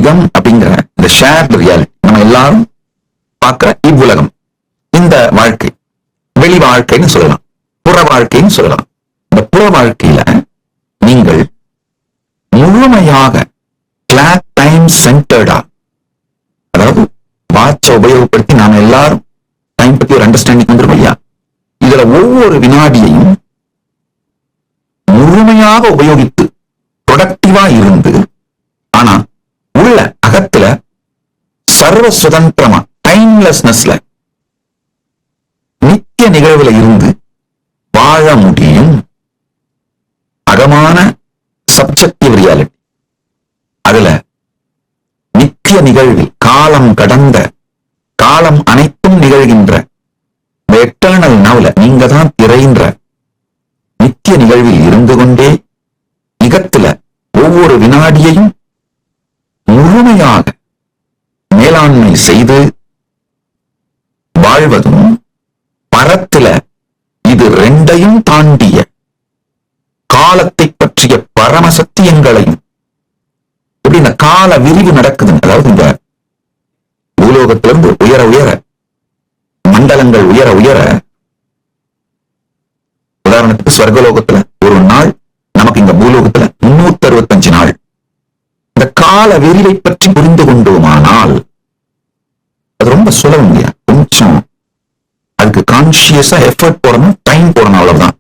பௌதிகம் அப்படிங்கிற இந்த shared reality, நம்ம எல்லாரும் பார்க்கிற இவ்வுலகம், இந்த வாழ்க்கை வெளி வாழ்க்கைன்னு சொல்லலாம், புற வாழ்க்கைன்னு சொல்லலாம். இந்த புற வாழ்க்கையில நீங்கள் முழுமையாக கிளாக் டைம் சென்டர்டா, அதாவது வாட்சை உபயோகப்படுத்தி நாம எல்லாரும் டைம் பத்தி ஒரு அண்டர்ஸ்டாண்டிங் வந்துடும் இல்லையா? இதுல ஒவ்வொரு வினாடியையும் முழுமையாக உபயோகித்து ப்ரொடக்டிவா இருந்து, ஆனா உள்ள அகத்துல சர்வ சுதந்திரமா டைம்லெஸ்னஸ்ல நித்திய நிகழ்வுல இருந்து வாழ முடியும். அகமான சப்ஜெக்டிவ் ரியாலிட்டி, அதுல நித்திய நிகழ்வில் காலம் கடந்த, காலம் அனைத்தும் நிகழ்கின்ற எட்டர்னல் நவுல நீங்க தான் திரைன்ற நித்திய நிகழ்வில் இருந்து கொண்டே இகத்துல ஒவ்வொரு வினாடியையும் முழுமையாக மேலாண்மை செய்து வாழ்வதும், பரத்துல இது ரெண்டையும் தாண்டிய காலத்தை பற்றிய பரம சத்தியங்களையும், இப்படி இந்த கால விரிவு நடக்குது. அதாவது இந்த பூலோகத்திலிருந்து உயர உயர, மண்டலங்கள் உயர உயர, உதாரணத்துக்கு ஸ்வர்கலோகத்துல ஒரு நாள் நமக்கு இந்த பூலோகத்துல 365 நாள். இந்த கால விரிவை பற்றி புரிந்து கொண்டோமானால் அது ரொம்ப சுலபம் இல்லையா? கொஞ்சம் அதுக்கு கான்சியஸா எஃபர்ட் போடணும், டைம் போடணும், அவ்வளவுதான்.